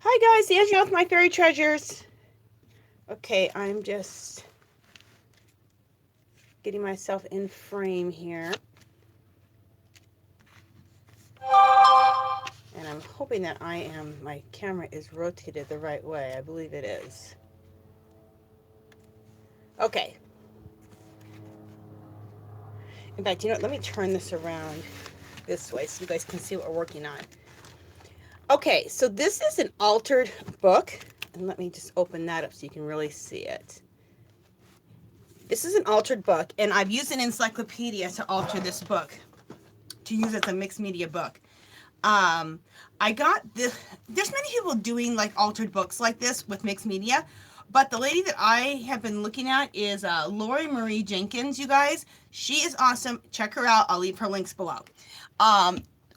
Hi guys, Angie with my fairy treasures. Okay, I'm just getting myself in frame here. And I'm hoping that my camera is rotated the right way. I believe it is. Okay. In fact, let me turn this around this way so you guys can see what we're working on. Okay, so this is an altered book. And let me just open that up so you can really see it. This is an altered book, and I've used an encyclopedia to alter this book, to use as a mixed media book. I got this. There's many people doing like altered books like this with mixed media, but the lady that I have been looking at is Lori Marie Jenkins. You guys, she is awesome. Check her out. I'll leave her links below.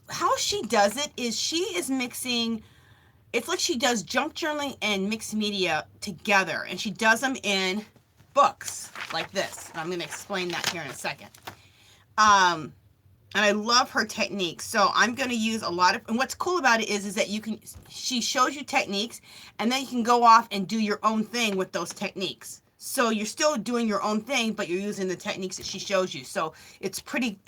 How she does it is she is mixing. It's like she does junk journaling and mixed media together, and she does them in books like this. I'm going to explain that here in a second. And I love her techniques. So I'm going to use a lot of, and what's cool about it is that she shows you techniques, and then you can go off and do your own thing with those techniques. So you're still doing your own thing, but you're using the techniques that she shows you. So it's pretty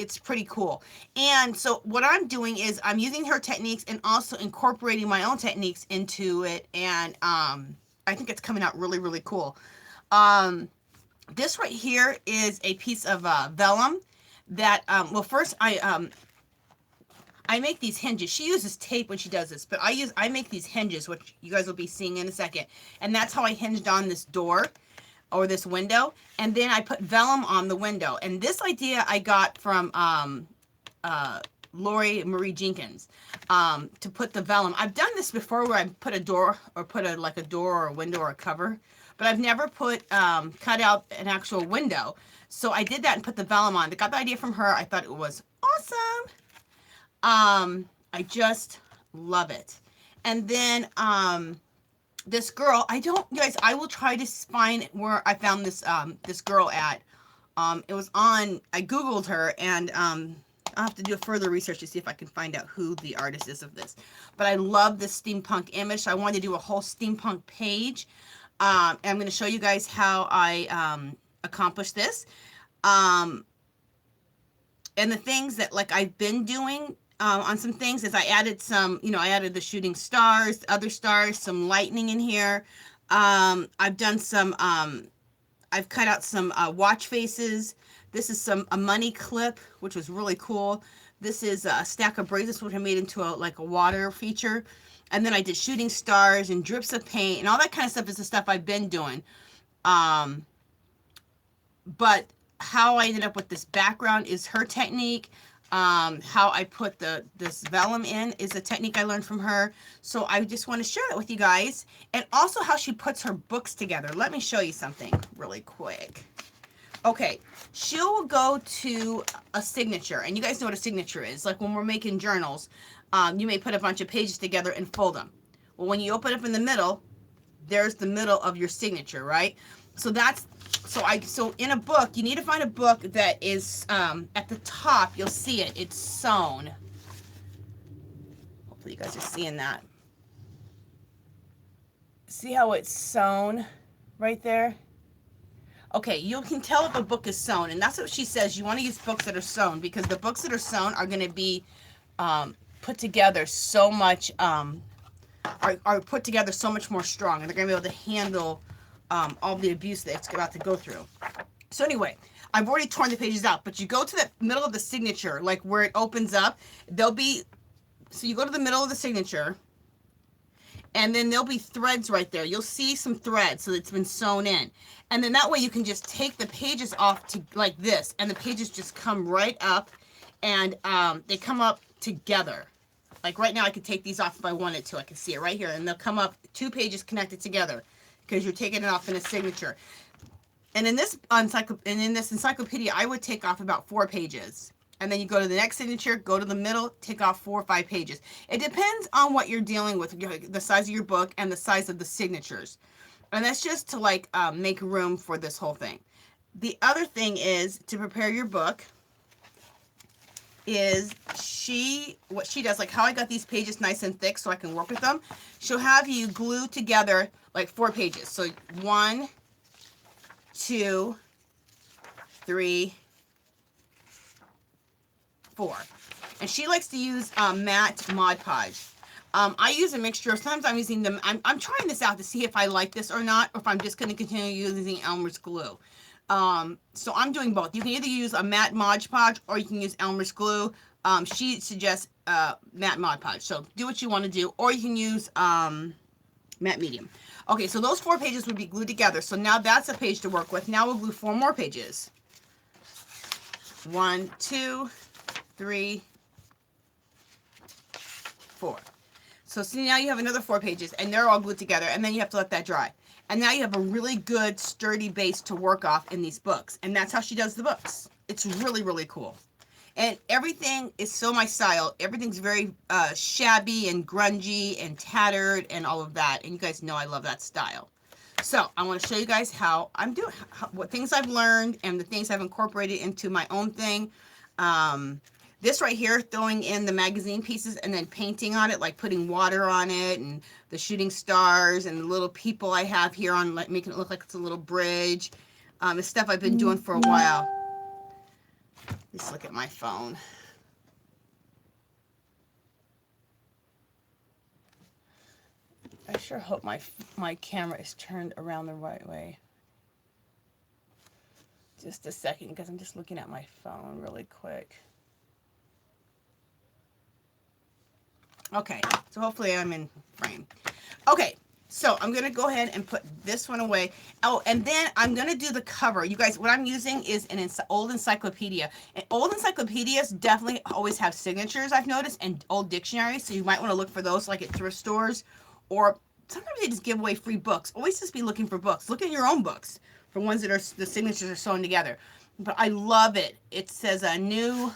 cool. And so what I'm doing is I'm using her techniques and also incorporating my own techniques into it. And I think it's coming out really, really cool. This right here is a piece of vellum that, well, first I make these hinges. She uses tape when she does this, but I make these hinges, which you guys will be seeing in a second. And that's how I hinged on this door or this window. And then I put vellum on the window. And this idea I got from Lori Marie Jenkins, to put the vellum. I've done this before where I put a door or put like a door or a window or a cover, but I've never cut out an actual window. So I did that and put the vellum on. I got the idea from her. I thought it was awesome. I just love it. And then, this girl, you guys, I will try to find where I found this girl at. It was I Googled her, and, I'll have to do further research to see if I can find out who the artist is of this. But I love this steampunk image. So I wanted to do a whole steampunk page. And I'm going to show you guys how I, accomplish this. And the things that like I've been doing on some things is I added I added the shooting stars, other stars, some lightning in here. I've done some, I've cut out some watch faces. This is a money clip, which was really cool. This is a stack of bracelets, which I made into a water feature. And then I did shooting stars and drips of paint and all that kind of stuff is the stuff I've been doing. But how I ended up with this background is her technique. How I put this vellum in is a technique I learned from her. So I just want to share that with you guys. And also how she puts her books together. Let me show you something really quick. Okay, she'll go to a signature, and you guys know what a signature is. Like when we're making journals, you may put a bunch of pages together and fold them. Well, when you open up in the middle, there's the middle of your signature, right? So so in a book, you need to find a book that is, at the top, you'll see it. It's sewn. Hopefully you guys are seeing that. See how it's sewn right there? Okay, you can tell if a book is sewn, and that's what she says. You want to use books that are sewn because the books that are sewn are going to be put together so much, are put together so much more strong, and they're going to be able to handle all the abuse that it's about to go through. So anyway, I've already torn the pages out, but you go to the middle of the signature, like where it opens up, so you go to the middle of the signature, and then there'll be threads right there. You'll see some threads, so it's been sewn in. And then that way you can just take the pages off to like this, and the pages just come right up, and they come up together. Like right now I could take these off if I wanted to. I can see it right here, and they'll come up 2 pages connected together because you're taking it off in a signature. And in this encyclopedia, I would take off about 4 pages. And then you go to the next signature, go to the middle, take off 4 or 5 pages. It depends on what you're dealing with, the size of your book and the size of the signatures. And that's just to make room for this whole thing. The other thing is to prepare your book is what she does, like how I got these pages nice and thick so I can work with them. She'll have you glue together like 4 pages. So 1, 2, 3, 4. And she likes to use matte Mod Podge. I use a mixture. Sometimes I'm using them. I'm trying this out to see if I like this or not, or if I'm just going to continue using Elmer's glue. So I'm doing both. You can either use a matte Mod Podge or you can use Elmer's glue. She suggests matte Mod Podge. So do what you want to do, or you can use matte medium. Okay, so those 4 pages would be glued together. So now that's a page to work with. Now we'll glue 4 more pages. 1, 2, 3, 4. So see, now you have another 4 pages, and they're all glued together, and then you have to let that dry. And now you have a really good, sturdy base to work off in these books. And that's how she does the books. It's really, really cool. And everything is so my style. Everything's very shabby and grungy and tattered and all of that. And you guys know I love that style. So I want to show you guys how I'm doing, what things I've learned and the things I've incorporated into my own thing. This right here, throwing in the magazine pieces and then painting on it, like putting water on it and the shooting stars and the little people I have here on, like making it look like it's a little bridge. It's stuff I've been doing for a while. Let's look at my phone. I sure hope my camera is turned around the right way. Just a second, because I'm just looking at my phone really quick. Okay, so hopefully I'm in frame. Okay, so I'm going to go ahead and put this one away. Oh, and then I'm going to do the cover. You guys, what I'm using is an old encyclopedia. And old encyclopedias definitely always have signatures, I've noticed, and old dictionaries. So you might want to look for those like at thrift stores. Or sometimes they just give away free books. Always just be looking for books. Look at your own books for ones that are the signatures are sewn together. But I love it. It says New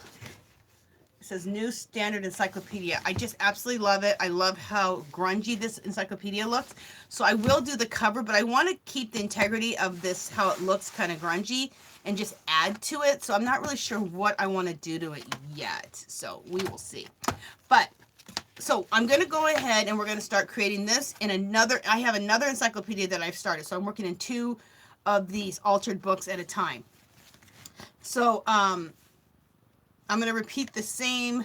Standard Encyclopedia. I just absolutely love it. I love how grungy this encyclopedia looks. So I will do the cover, but I want to keep the integrity of this, how it looks kind of grungy, and just add to it. So I'm not really sure what I want to do to it yet. So we will see. But so I'm going to go ahead and we're going to start creating this in another. I have another encyclopedia that I've started. So I'm working in 2 of these altered books at a time. So I'm going to repeat the same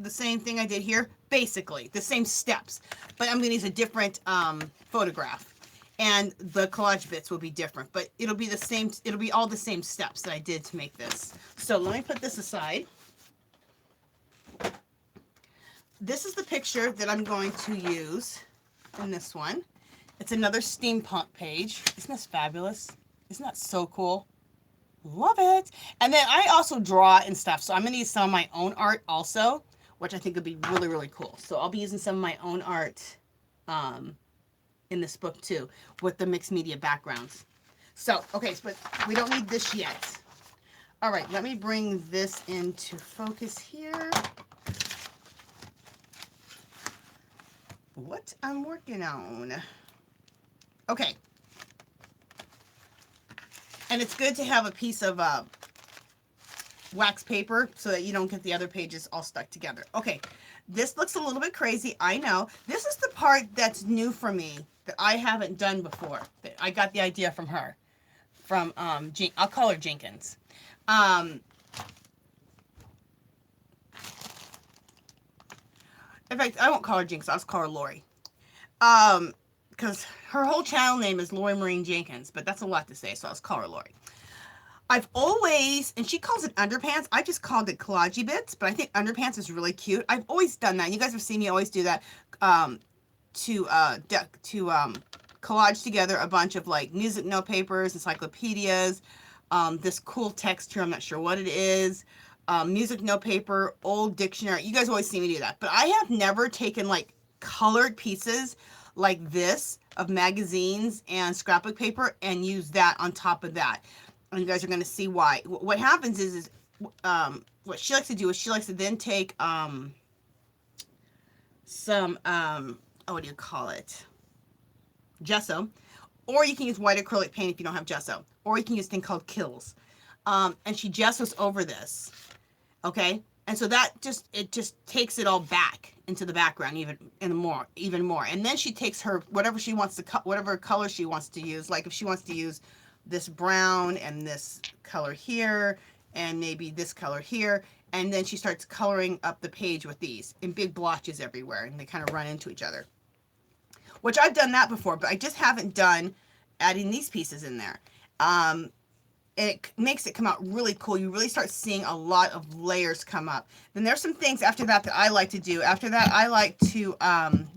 thing I did here, basically the same steps, but I'm going to use a different photograph, and the collage bits will be different, but it'll be the same. It'll be all the same steps that I did to make this. So let me put this aside. This is the picture that I'm going to use in this one. It's another steampunk page. Isn't this fabulous? Isn't that so cool? Love it. And then I also draw and stuff, so I'm going to use some of my own art also, which I think would be really, really cool. So I'll be using some of my own art in this book too, with the mixed media backgrounds. So, okay, but we don't need this yet. All right, let me bring this into focus here. What I'm working on. Okay. And it's good to have a piece of wax paper so that you don't get the other pages all stuck together. Okay, this looks a little bit crazy, I know. This is the part that's new for me that I haven't done before. That I got the idea from her. From, I'll call her Jenkins. In fact, I won't call her Jenkins, I'll just call her Lori. Because her whole channel name is Lori Marine Jenkins, but that's a lot to say, so I'll just call her Lori. I've always, and she calls it underpants, I just called it collagey bits, but I think underpants is really cute. I've always done that. You guys have seen me always do that, to collage together a bunch of like music note papers, encyclopedias, this cool text here, I'm not sure what it is, music note paper, old dictionary. You guys always see me do that, but I have never taken like colored pieces like this of magazines and scrapbook paper and use that on top of that. And you guys are going to see why. What happens is what she likes to do is she likes to then take some what do you call it, gesso, or you can use white acrylic paint if you don't have gesso, or you can use a thing called Kills, and she gessos over this. Okay, And so that just, it just takes it all back into the background even more. And then she takes her, whatever she wants to cut, whatever color she wants to use. Like if she wants to use this brown and this color here, and maybe this color here. And then she starts coloring up the page with these in big blotches everywhere, and they kind of run into each other. Which I've done that before, but I just haven't done adding these pieces in there. It makes it come out really cool. You really start seeing a lot of layers come up. Then there's some things after that that I like to do. After that, I like to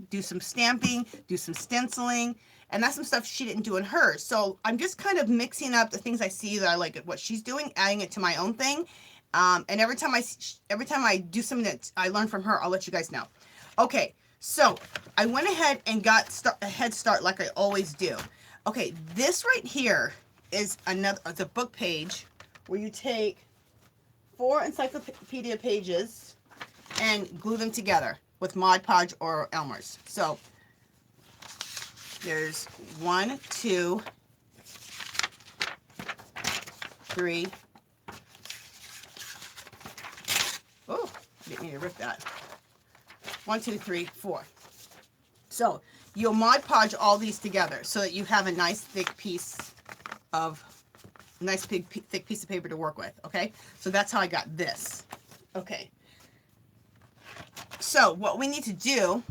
do some stamping, do some stenciling, and that's some stuff she didn't do in hers. So I'm just kind of mixing up the things I see that I like at what she's doing, adding it to my own thing. And every time I do something that I learn from her, I'll let you guys know. Okay, so I went ahead and got a head start like I always do. Okay, this right here is the book page where you take 4 encyclopedia pages and glue them together with Mod Podge or Elmer's. So there's 1, 2, 3. Oh, I didn't need to rip that. 1, 2, 3, 4. So you'll Mod Podge all these together so that you have a nice thick thick piece of paper to work with. Okay, so that's how I got this. Okay, so what we need to do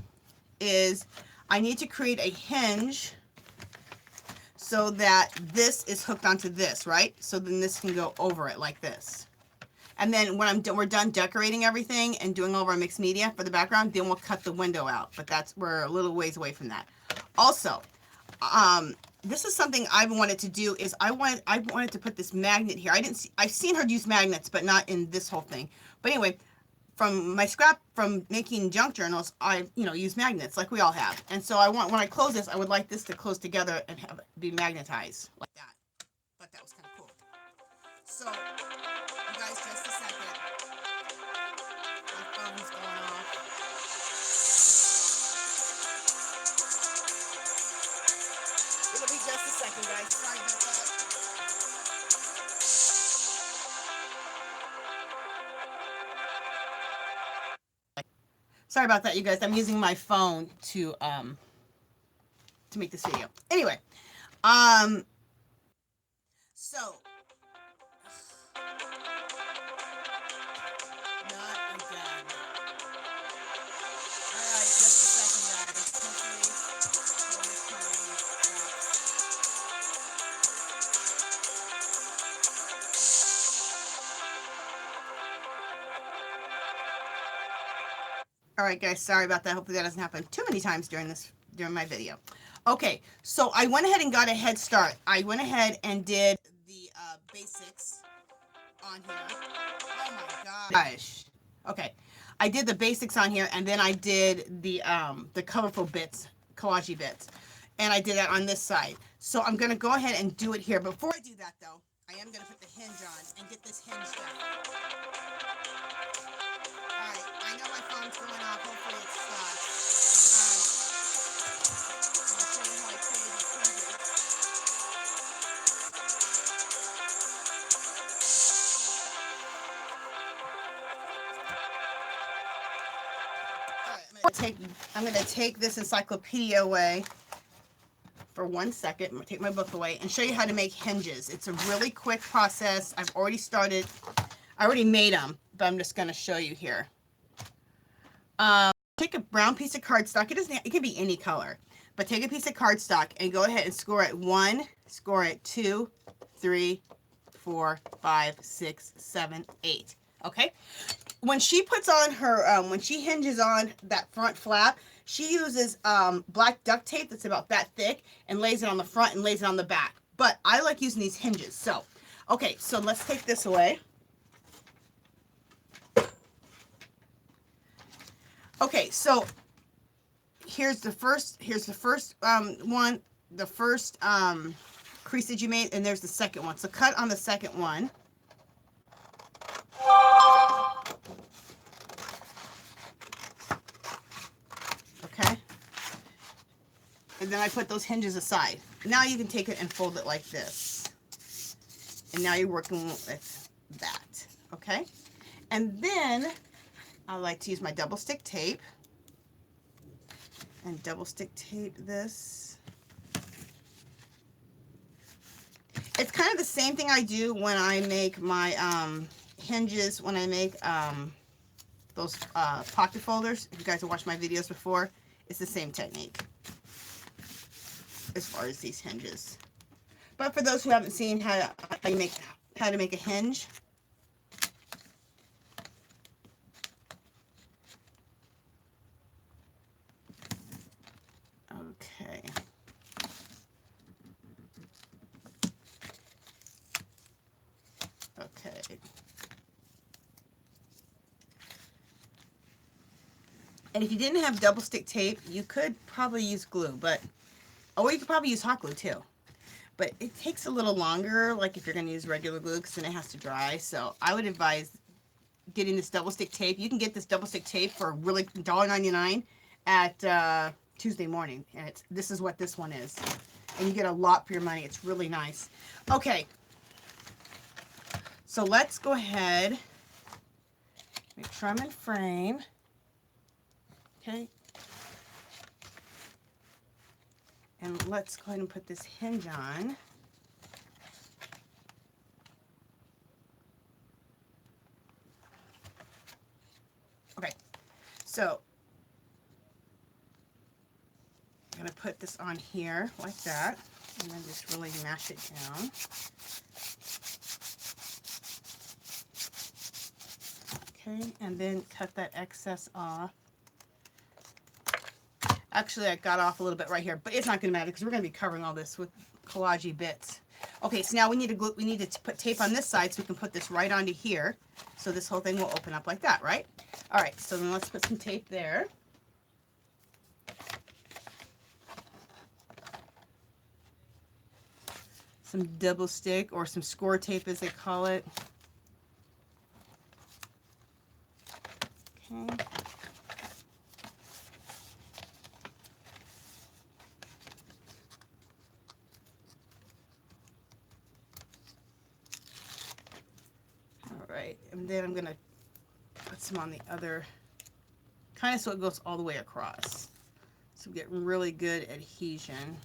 is I need to create a hinge so that this is hooked onto this, right? So then this can go over it like this. And then when we're done decorating everything and doing all of our mixed media for the background, then we'll cut the window out. But we're a little ways away from that. Also, this is something I've wanted to do is I wanted to put this magnet here. I've seen her use magnets, but not in this whole thing. But anyway, from my scrap from making junk journals, I use magnets like we all have. And so when I close this, I would like this to close together and be magnetized like that. But that was kind of cool. So you guys, just a second. My phone's going off. It'll be just a second, guys. Sorry about that. Sorry about that, you guys. I'm using my phone to make this video. Anyway, so not again. All right, just a second, guys. All right, guys, sorry about that. Hopefully that doesn't happen too many times during my video. Okay, so I went ahead and got a head start. I went ahead and did the basics on here. Oh my gosh. Okay, I did the basics on here, and then I did the colorful bits, collagey bits, and I did that on this side. So I'm gonna go ahead and do it here. Before I do that, though, I am gonna put the hinge on and get this hinge done. Alright, I know my phone's going off. Hopefully it stops. I'll show you how I create these hinges. Alright, I'm gonna take this encyclopedia away for 1 second. I'm gonna take my book away and show you how to make hinges. It's a really quick process. I've already started. I already made them, but I'm just gonna show you here. Take a brown piece of cardstock. It can be any color, but take a piece of cardstock and go ahead and score it 1, score it 2, 3, 4, 5, 6, 7, 8. Okay. When she puts on her, when she hinges on that front flap, she uses black duct tape that's about that thick and lays it on the front and lays it on the back. But I like using these hinges. So, okay, so let's take this away. Okay, so here's the first one, the first crease that you made, and there's the second one. So cut on the second one. Okay. And then I put those hinges aside. Now you can take it and fold it like this. And now you're working with that. Okay. And then I like to use my double stick tape and double stick tape this. It's kind of the same thing I do when I make my hinges, when I make those pocket folders. If you guys have watched my videos before, it's the same technique as far as these hinges. But for those who haven't seen how to make a hinge, okay. Okay. And if you didn't have double stick tape, you could probably use glue, or you could probably use hot glue too. But it takes a little longer, like if you're going to use regular glue, because then it has to dry. So I would advise getting this double stick tape. You can get this double stick tape for really $1.99 at Tuesday Morning. And this is what this one is. And you get a lot for your money. It's really nice. Okay. So let's go ahead. Make sure I'm in frame. Okay. And let's go ahead and put this hinge on. Okay, so I'm going to put this on here like that, and then just really mash it down. Okay, and then cut that excess off. Actually, I got off a little bit right here, but it's not going to matter because we're going to be covering all this with collage bits. Okay, so now we need to put tape on this side so we can put this right onto here. So this whole thing will open up like that, right? All right, so then let's put some tape there. Some double stick or some score tape as they call it. Okay. And then I'm going to put some on the other, kind of so it goes all the way across. So we get really good adhesion.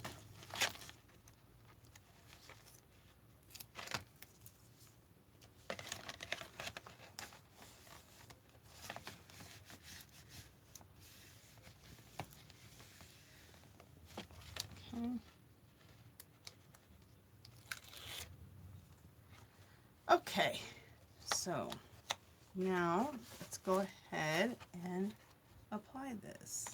Okay, so now let's go ahead and apply this.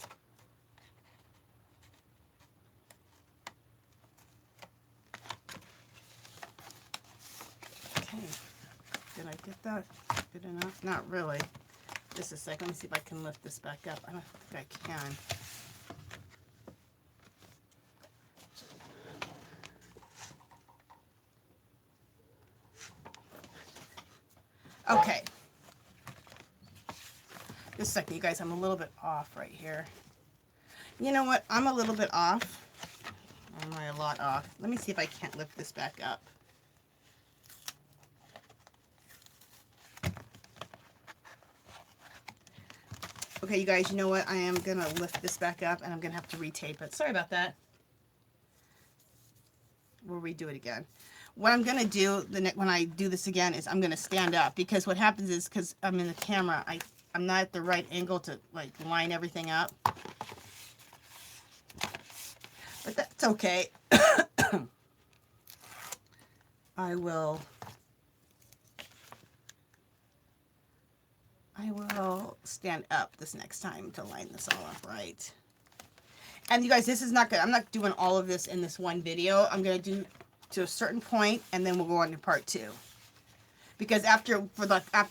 Okay, did I get that good enough? Not really. Just a second, let me see if I can lift this back up. I don't think I can. Okay. Just a second, you guys, I'm a little bit off right here. You know what? I'm a little bit off. Am I a lot off? Let me see if I can't lift this back up. Okay, you guys, you know what? I am going to lift this back up, and I'm going to have to retape it. Sorry about that. We'll redo it again. What I'm going to do when I do this again is I'm going to stand up, because what happens is, because I'm in the camera, I'm not at the right angle to like line everything up. But that's okay. I will stand up this next time to line this all up right. And you guys, this is not good. I'm not doing all of this in this one video. I'm going to do to a certain point, and then we'll go on to part 2. Because after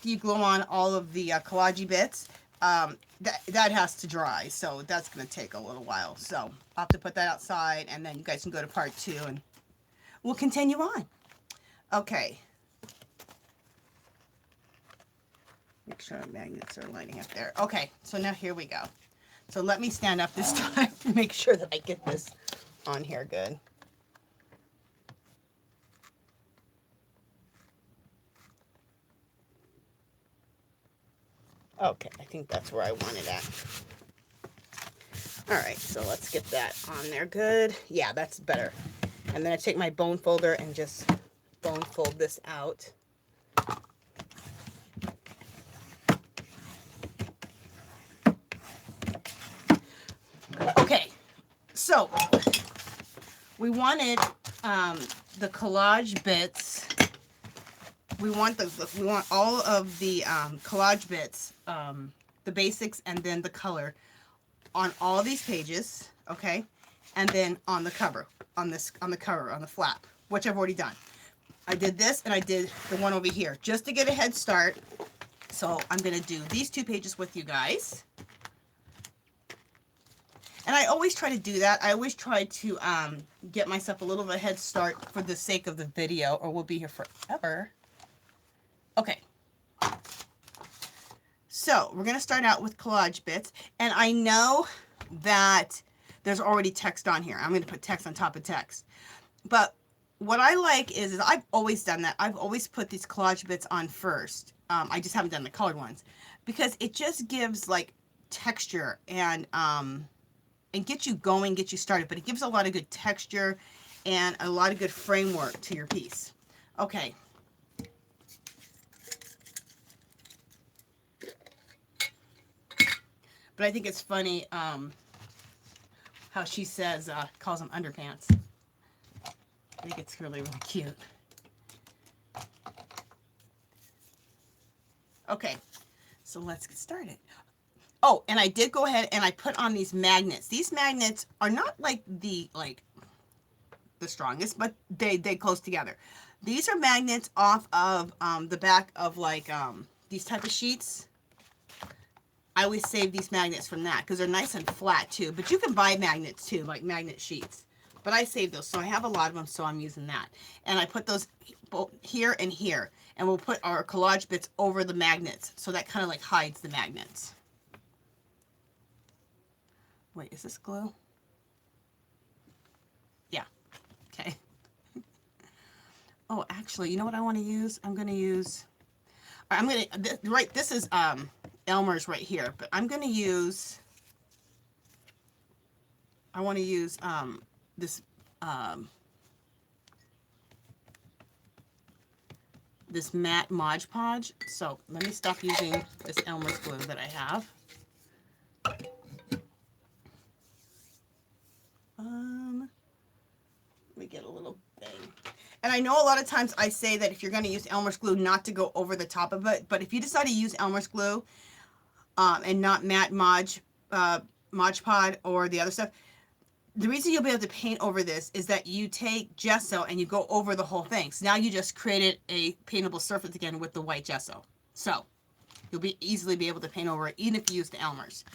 you glue on all of the collage bits, that has to dry. So that's going to take a little while. So I'll have to put that outside, and then you guys can go to part 2, and we'll continue on. Okay. Make sure our magnets are lining up there. Okay, so now here we go. So let me stand up this time to make sure that I get this on here good. Okay, I think that's where I want it at. All right, so let's get that on there good. Yeah, that's better. And then I take my bone folder and just bone fold this out. Okay, so we wanted the collage bits. We want all of the collage bits, the basics, and then the color on all of these pages, okay? And then on the cover, on the flap, which I've already done. I did this and I did the one over here just to get a head start. So I'm gonna do these 2 pages with you guys. And I always try to do that. I always try to get myself a little bit of a head start for the sake of the video, or we'll be here forever. Okay. So we're going to start out with collage bits. And I know that there's already text on here. I'm going to put text on top of text. But what I like is I've always done that. I've always put these collage bits on first. I just haven't done the colored ones. Because it just gives like texture and get you going, get you started. But it gives a lot of good texture and a lot of good framework to your piece. Okay. But I think it's funny how she says, calls them underpants. I think it's really, really cute. Okay, so let's get started. Oh, and I did go ahead and I put on these magnets. These magnets are not like the strongest, but they close together. These are magnets off of the back of like these type of sheets. I always save these magnets from that because they're nice and flat too. But you can buy magnets too, like magnet sheets. But I save those, so I have a lot of them, so I'm using that. And I put those both here and here. And we'll put our collage bits over the magnets, so that kind of like hides the magnets. Wait, is this glue? Yeah. Okay. Oh, actually, you know what I want to use? I'm going to use... this is Elmer's right here, but I'm going to use... I want to use this... this matte Mod Podge. So let me stop using this Elmer's glue that I have. Let me get a little thing. And I know a lot of times I say that if you're going to use Elmer's glue, not to go over the top of it. But if you decide to use Elmer's glue and not matte Mod Podge or the other stuff, the reason you'll be able to paint over this is that you take gesso and you go over the whole thing. So now you just created a paintable surface again with the white gesso. So you'll easily be able to paint over it even if you use the Elmer's.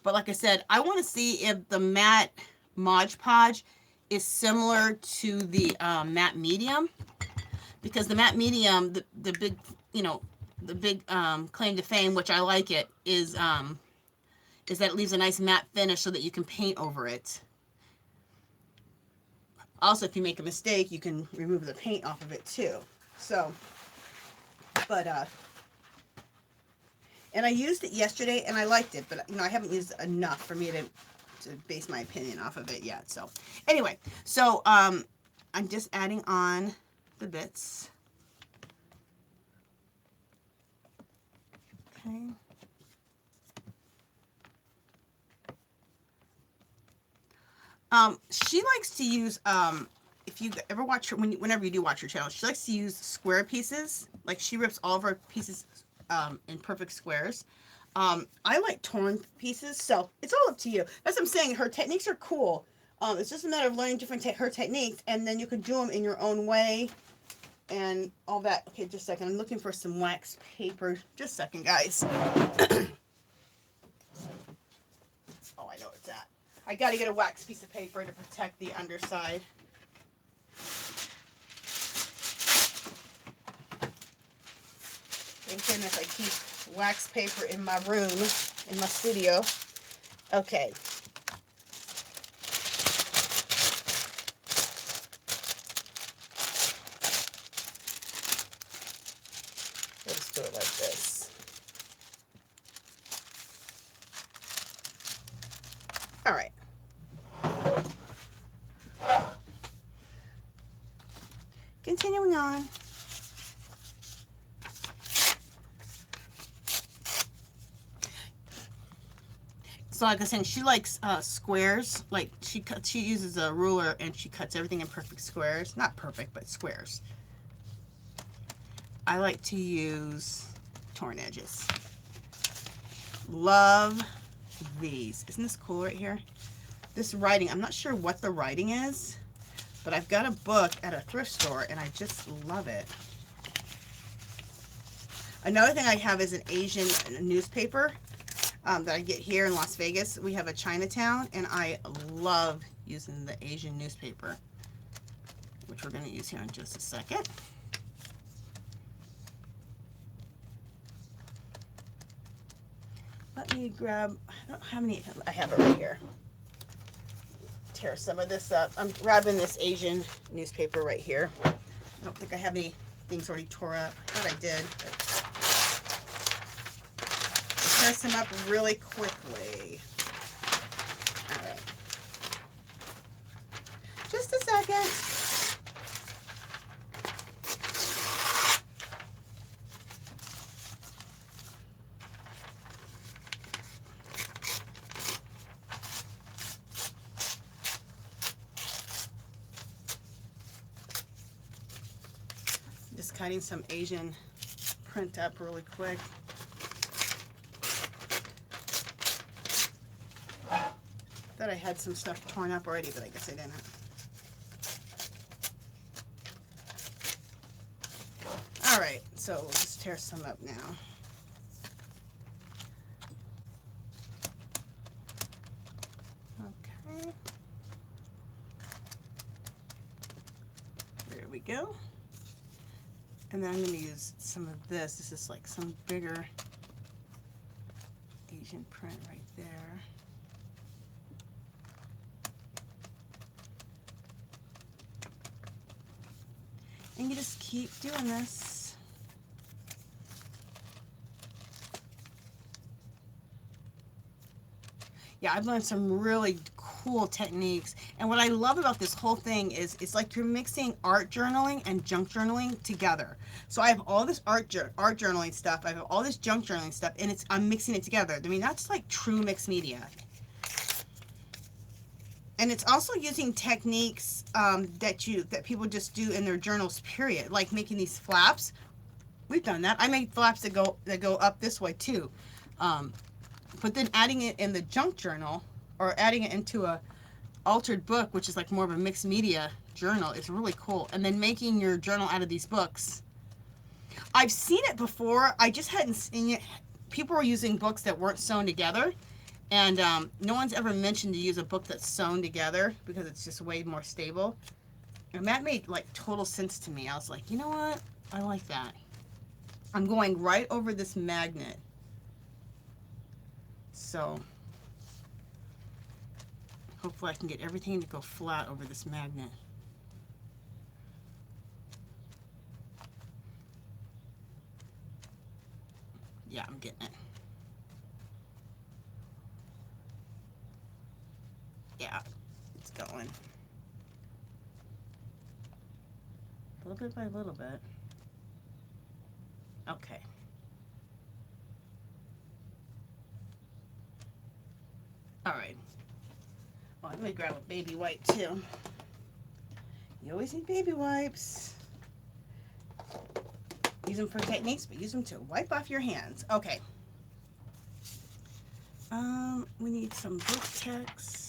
But like I said, I want to see if the matte Mod Podge is similar to the matte medium, because the matte medium, the big, the big claim to fame, which I like it, is that it leaves a nice matte finish so that you can paint over it. Also, if you make a mistake, you can remove the paint off of it too. So, but and I used it yesterday and I liked it, but I haven't used it enough for me to base my opinion off of it yet. So anyway, so I'm just adding on the bits. Okay. She likes to use if you ever watch her, whenever you do watch her channel, she likes to use square pieces. Like she rips all of her pieces in perfect squares. I like torn pieces, so it's all up to you. That's what I'm saying. Her techniques are cool. It's just a matter of learning different her techniques, and then you can do them in your own way and all that. Okay, just a second. I'm looking for some wax paper. Just a second, guys. Oh, I know it's at. I got to get a wax piece of paper to protect the underside. Thank goodness I keep wax paper in my room, in my studio. Okay. Let's do it like this. All right. Continuing on. So like I said, she likes squares. Like she uses a ruler and she cuts everything in perfect squares. Not perfect, but squares. I like to use torn edges. Love these. Isn't this cool right here? This writing, I'm not sure what the writing is, but I've got a book at a thrift store and I just love it. Another thing I have is an Asian newspaper that I get here in Las Vegas. We have a Chinatown and I love using the Asian newspaper, which we're going to use here in just a second. Let me grab, I don't know how many, I have it right here. Tear some of this up. I'm grabbing this Asian newspaper right here. I don't think I have any things already tore up. I thought I did. Tear some up really quickly. All right. Just a second. Just cutting some Asian print up really quick. Thought I had some stuff torn up already, but I guess I didn't. All right, so we'll just tear some up now. Okay. There we go. And then I'm going to use some of this. This is like some bigger Asian print right there. And you just keep doing this. Yeah, I've learned some really cool techniques. And what I love about this whole thing is it's like you're mixing art journaling and junk journaling together. So I have all this art journaling stuff. I have all this junk journaling stuff, and I'm mixing it together. I mean, that's like true mixed media. And it's also using techniques that people just do in their journals, period. Like making these flaps. We've done that. I made flaps that go up this way too. But then adding it in the junk journal or adding it into a altered book, which is like more of a mixed media journal, is really cool. And then making your journal out of these books. I've seen it before. I just hadn't seen it. People were using books that weren't sewn together. And no one's ever mentioned to use a book that's sewn together because it's just way more stable. And that made like total sense to me. I was like, you know what? I like that. I'm going right over this magnet. So hopefully I can get everything to go flat over this magnet. Yeah, I'm getting it. Yeah, it's going. A little bit by little bit. Okay. All right. Well, let me grab a baby wipe too. You always need baby wipes. Use them for techniques, but use them to wipe off your hands. Okay. We need some book text.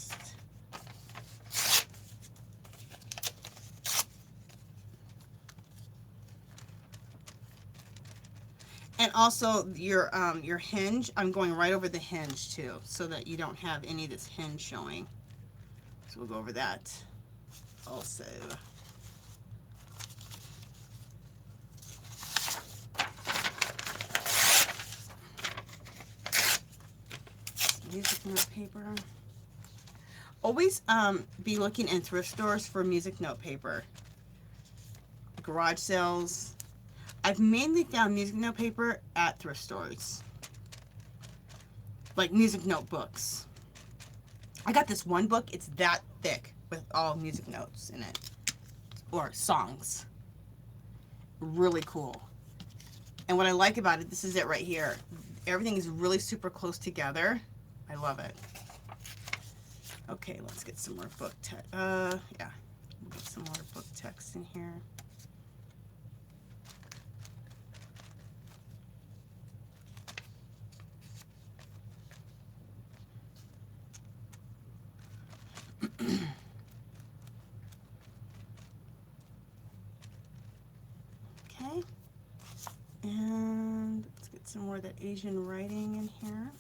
And also your hinge, I'm going right over the hinge too, so that you don't have any of this hinge showing. So we'll go over that also. Music note paper. Always be looking in thrift stores for music note paper. Garage sales. I've mainly found music note paper at thrift stores. Like music notebooks. I got this one book, it's that thick with all music notes in it, or songs. Really cool. And what I like about it, this is it right here. Everything is really super close together. I love it. Okay, let's get some more book text. Yeah, we'll get some more book text in here. Okay, and let's get some more of that Asian writing in here.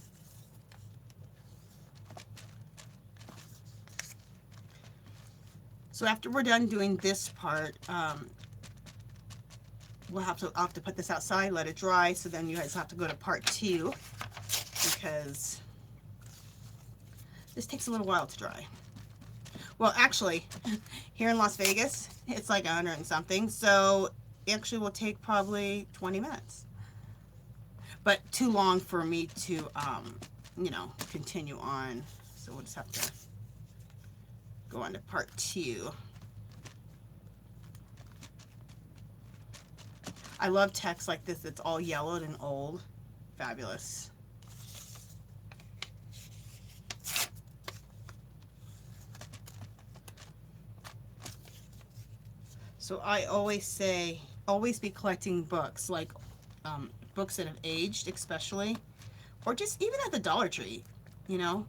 So after we're done doing this part, I'll have to put this outside, let it dry, so then you guys have to go to part 2, because this takes a little while to dry. Well, actually, here in Las Vegas, it's like 100 and something, so it actually will take probably 20 minutes. But too long for me to, you know, continue on, so we'll just have to go on to part 2. I love text like this. It's all yellowed and old. Fabulous. So I always say, always be collecting books, like books that have aged especially, or just even at the Dollar Tree, you know.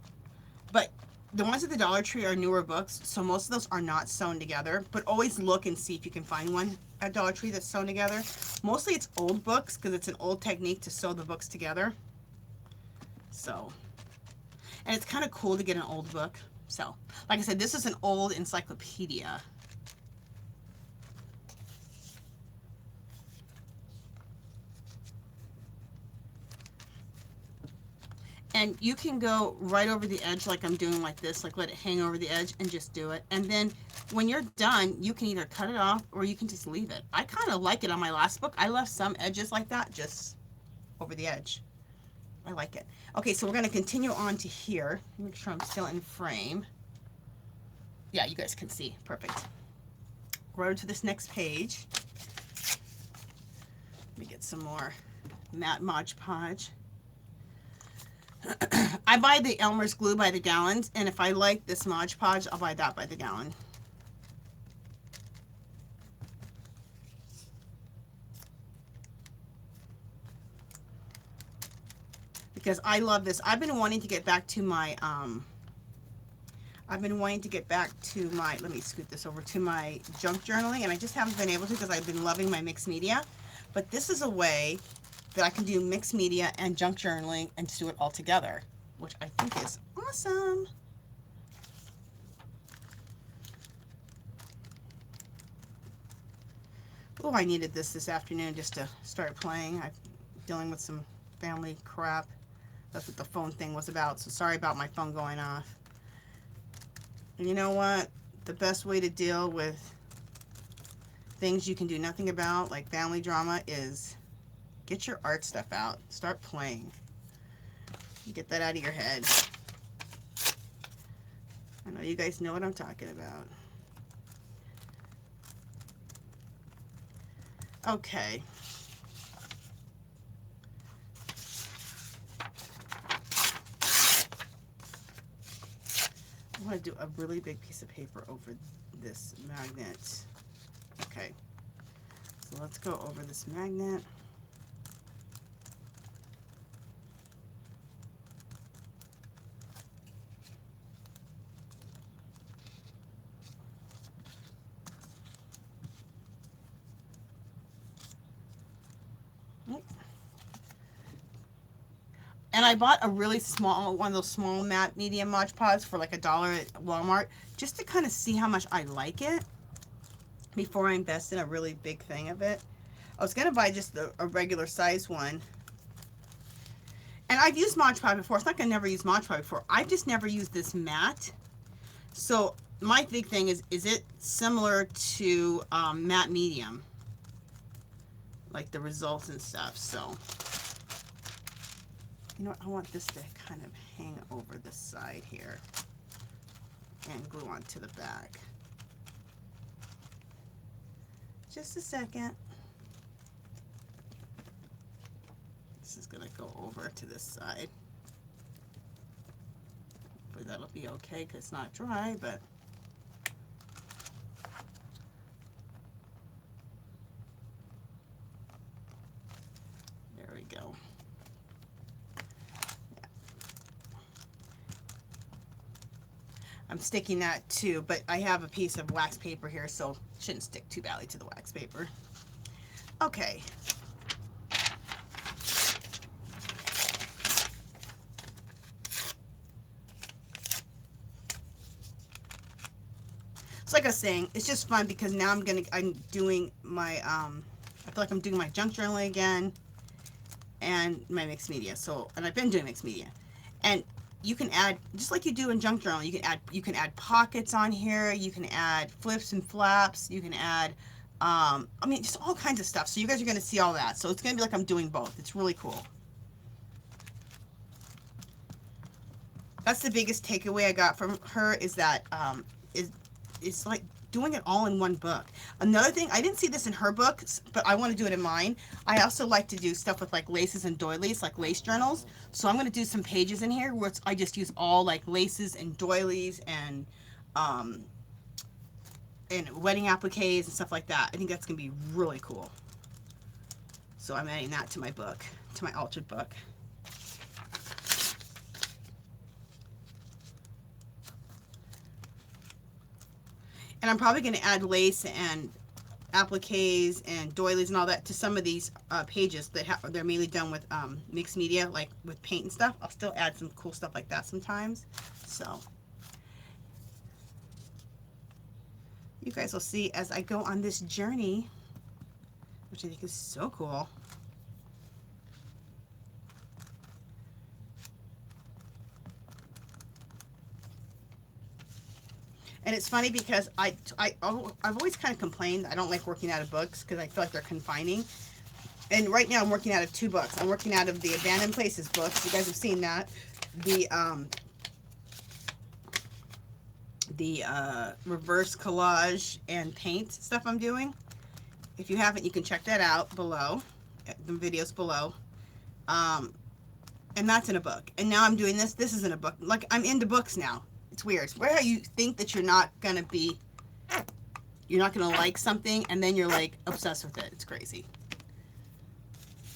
But the ones at the Dollar Tree are newer books, so most of those are not sewn together, but always look and see if you can find one at Dollar Tree that's sewn together. Mostly it's old books, because it's an old technique to sew the books together. So, and it's kind of cool to get an old book. So, like I said, this is an old encyclopedia. And you can go right over the edge like I'm doing, like this, like let it hang over the edge and just do it. And then when you're done, you can either cut it off or you can just leave it. I kind of like it on my last book. I left some edges like that, just over the edge. I like it. Okay, so we're going to continue on to here. Make sure I'm still in frame. Yeah, you guys can see. Perfect. Go over to this next page. Let me get some more matte Mod Podge. I buy the Elmer's glue by the gallons, and if I like this Mod Podge, I'll buy that by the gallon. Because I love this. I've been wanting to get back to my let me scoot this over, to my junk journaling, and I just haven't been able to, because I've been loving my mixed media. But this is a way that I can do mixed media and junk journaling and just do it all together, which I think is awesome. Oh, I needed this afternoon just to start playing. I'm dealing with some family crap. That's what the phone thing was about, so sorry about my phone going off. And you know what? The best way to deal with things you can do nothing about, like family drama, is get your art stuff out. Start playing. Get that out of your head. I know you guys know what I'm talking about. Okay. I want to do a really big piece of paper over this magnet. Okay. So let's go over this magnet. And I bought a really small, one of those small matte medium Mod Podge for like $1 at Walmart, just to kind of see how much I like it before I invest in a really big thing of it. I was going to buy just a regular size one. And I've used Mod Podge before. It's not going to never use Mod Podge before. I've just never used this matte. So my big thing is it similar to matte medium? Like the results and stuff. So, you know what? I want this to kind of hang over the side here. and glue onto the back. Just a second. This is going to go over to this side. Hopefully that'll be okay because it's not dry, but there we go. I'm sticking that too, but I have a piece of wax paper here, so it shouldn't stick too badly to the wax paper. Okay. So like I was saying, it's just fun because now I'm doing my, I feel like I'm doing my junk journaling again and my mixed media. So, and I've been doing mixed media. And you can add, just like you do in junk journal, you can add pockets on here, you can add flips and flaps, you can add, I mean, just all kinds of stuff. So you guys are going to see all that. So it's going to be like I'm doing both. It's really cool. That's the biggest takeaway I got from her is that, it's like doing it all in one book. Another thing, I didn't see this in her book, but I want to do it in mine. I also like to do stuff with like laces and doilies, like lace journals. So I'm going to do some pages in here where I just use all like laces and doilies and wedding appliques and stuff like that. I think that's going to be really cool. So I'm adding that to my book, to my altered book. And I'm probably going to add lace and appliques and doilies and all that to some of these pages that they're mainly done with mixed media, like with paint and stuff. I'll still add some cool stuff like that sometimes. So you guys will see as I go on this journey, which I think is so cool. And it's funny because I've always kind of complained I don't like working out of books because I feel like they're confining. And right now I'm working out of two books. I'm working out of the Abandoned Places books. You guys have seen that. The reverse collage and paint stuff I'm doing. If you haven't, you can check that out below, the videos below. And that's in a book. And now I'm doing this. This is in a book. Like, I'm into books now. It's weird. Where you think that you're not going to like something, and then you're like obsessed with it. It's crazy.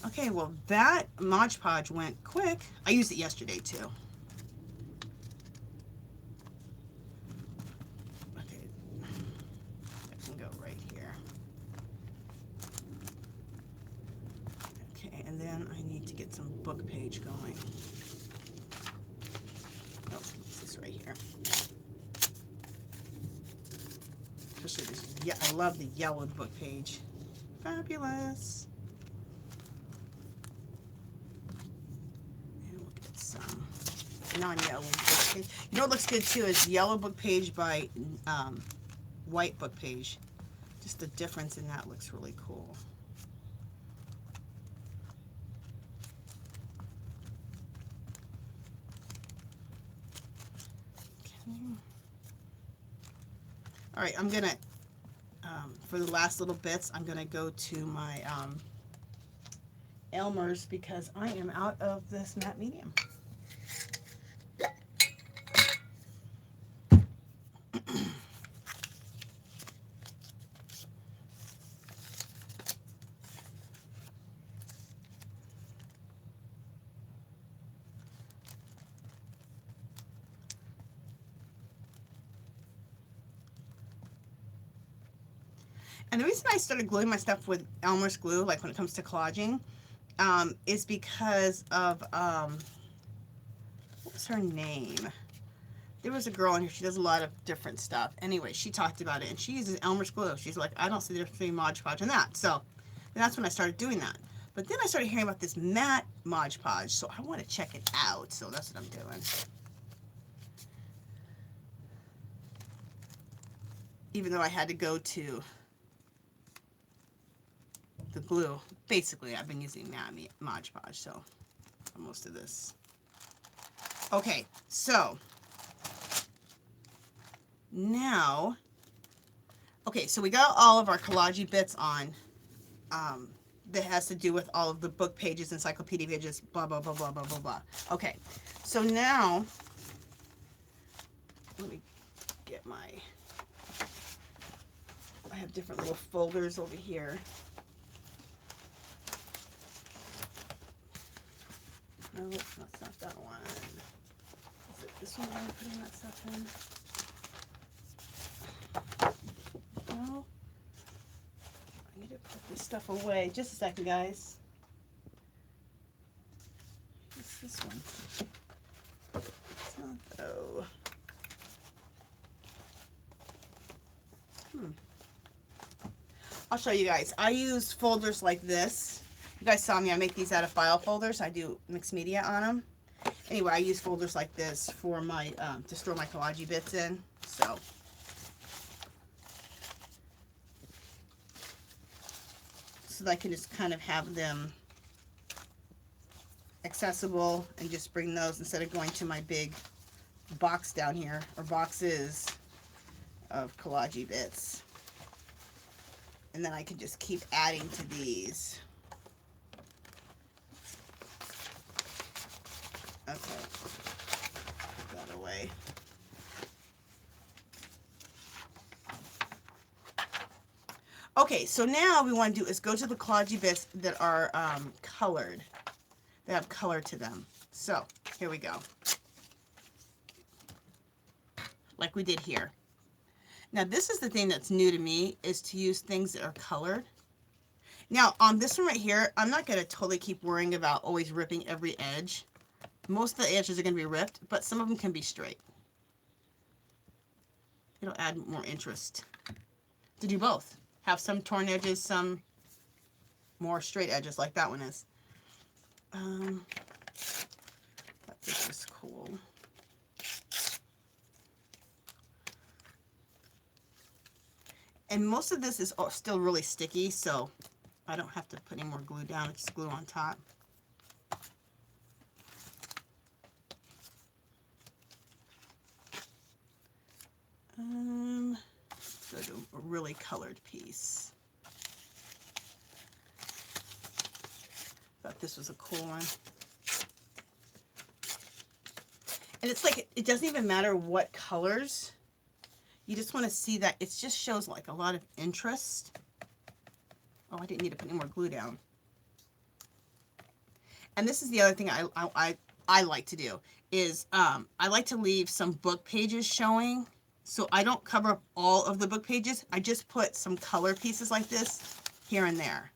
Okay, well that Mod Podge went quick. I used it yesterday too. Okay, I can go right here. Okay, and then I need to get some book page going. Oh, this is right here. Especially this, yeah, I love the yellowed book page. Fabulous. And we'll get some non-yellow book page. You know what looks good too is yellow book page by white book page. Just the difference in that looks really cool. All right, I'm gonna, for the last little bits, I'm gonna go to my Elmer's because I am out of this matte medium. And the reason I started gluing my stuff with Elmer's glue, like when it comes to collaging, is because of, what was her name? There was a girl in here, she does a lot of different stuff. Anyway, she talked about it, and she uses Elmer's glue. She's like, I don't see the difference between Mod Podge and that. So, and that's when I started doing that. But then I started hearing about this matte Mod Podge, so I want to check it out. So that's what I'm doing. Even though I had to go to the glue, basically I've been using matte Mod Podge, so for most of this. Okay, so Now, okay, so we got all of our collage bits on. That has to do with all of the book pages, encyclopedia pages, blah, blah, blah, blah, blah, blah, blah. Okay, so now, let me get my, I have different little folders over here. No, that's not that one. Is it this one I'm putting that stuff in? No. I need to put this stuff away. Just a second, guys. What's this one? It's not though. I'll show you guys. I use folders like this. You guys saw me. I make these out of file folders. I do mixed media on them. Anyway, I use folders like this for my to store my collage bits in. So that I can just kind of have them accessible and just bring those instead of going to my big box down here, or boxes of collage bits. And then I can just keep adding to these. Okay, put that away. Okay, so now we want to do is go to the collage bits that are colored, that have color to them. So here we go, like we did here. Now this is the thing that's new to me, is to use things that are colored. Now on this one right here, I'm not going to totally keep worrying about always ripping every edge. Most of the edges are going to be ripped, but some of them can be straight. It'll add more interest to do both. Have some torn edges, some more straight edges like that one is. But this is cool. And most of this is still really sticky, so I don't have to put any more glue down. It's just glue on top. Let's go to a really colored piece. Thought this was a cool one. And it's like, it doesn't even matter what colors. You just want to see that it just shows like a lot of interest. Oh, I didn't need to put any more glue down. And this is the other thing I like to do is I like to leave some book pages showing. So I don't cover up all of the book pages. I just put some color pieces like this here and there.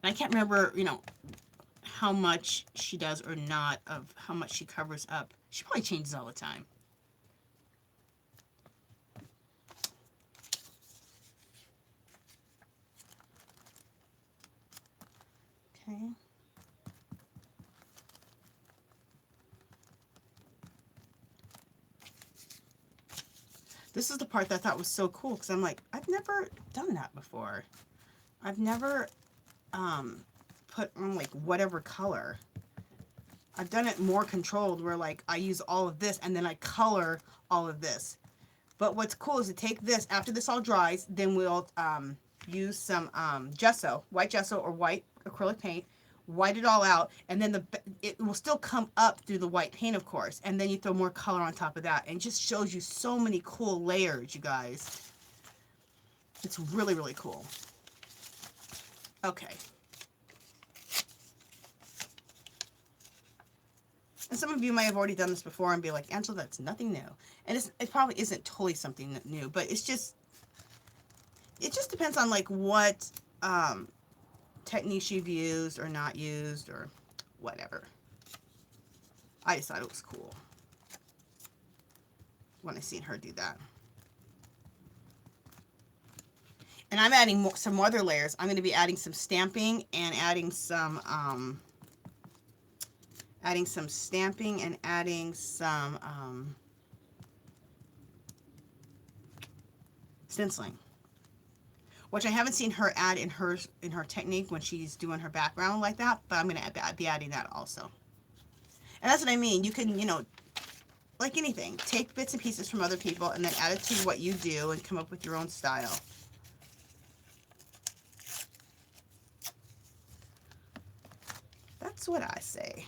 I can't remember, you know, how much she does or not of how much she covers up. She probably changes all the time. Okay. This is the part that I thought was so cool, because I'm like, I've never done that before. I've never put on like whatever color. I've done it more controlled, where like I use all of this and then I color all of this. But what's cool is to take this, after this all dries, then we'll use some gesso, white gesso or white acrylic paint, white it all out, and then it will still come up through the white paint, of course, and then you throw more color on top of that, and it just shows you so many cool layers, you guys. It's really, really cool. Okay. And some of you may have already done this before and be like, Angela, that's nothing new. And it probably isn't totally something new, but it just depends on like what techniques you've used or not used or whatever. I just thought it was cool when I seen her do that. And I'm adding some other layers. I'm going to be adding some stamping and adding some stenciling. which I haven't seen her add in her technique when she's doing her background like that, but I'm going to be adding that also. And that's what I mean. You can, you know, like anything, take bits and pieces from other people and then add it to what you do and come up with your own style. That's what I say.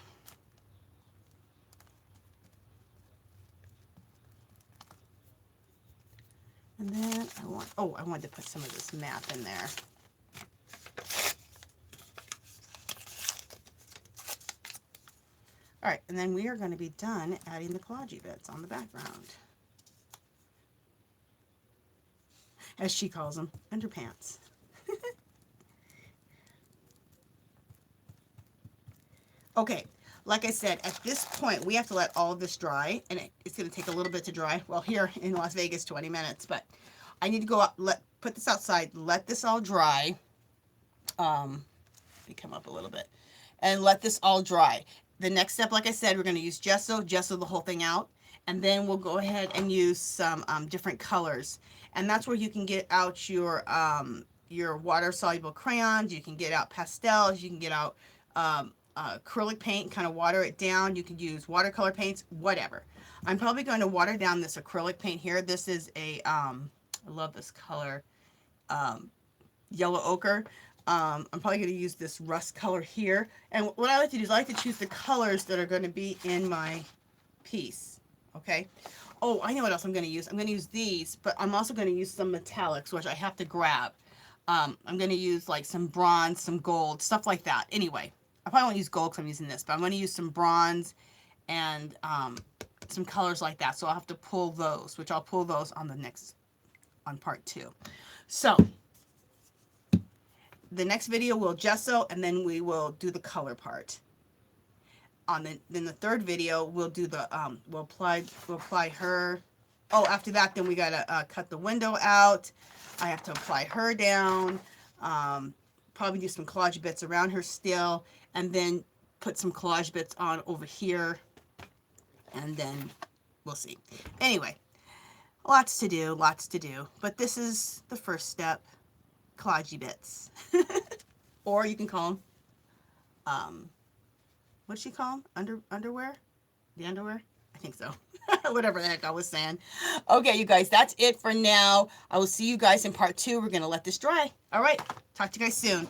And then I wanted to put some of this map in there. All right, and then we are going to be done adding the collagey bits on the background. As she calls them, underpants. Okay, like I said, at this point, we have to let all of this dry, and it's going to take a little bit to dry. Well, here in Las Vegas, 20 minutes, but I need to go out, put this outside, let this all dry. Let me come up a little bit, and let this all dry. The next step, like I said, we're going to use gesso the whole thing out, and then we'll go ahead and use some different colors, and that's where you can get out your water-soluble crayons, you can get out pastels, you can get out acrylic paint, kind of water it down. You can use watercolor paints, whatever. I'm probably going to water down this acrylic paint here. This is a, I love this color, yellow ochre. I'm probably going to use this rust color here. And what I like to do is I like to choose the colors that are going to be in my piece. Okay. Oh, I know what else I'm going to use. I'm going to use these, but I'm also going to use some metallics, which I have to grab. I'm going to use like some bronze, some gold, stuff like that. Anyway. I probably won't use gold because I'm using this, but I'm going to use some bronze and some colors like that. So I'll have to pull those, which I'll pull those on part 2. So the next video we'll gesso, and then we will do the color part. Then the third video we'll do the we'll apply her. Oh, after that, then we gotta cut the window out. I have to apply her down. Probably do some collage bits around her still, and then put some collage bits on over here, and then we'll see. Anyway, lots to do, but this is the first step, collagey bits. Or you can call them, what did she call them? Underwear? The underwear? I think so. Whatever the heck I was saying. Okay, you guys, that's it for now. I will see you guys in part 2. We're going to let this dry. All right, talk to you guys soon.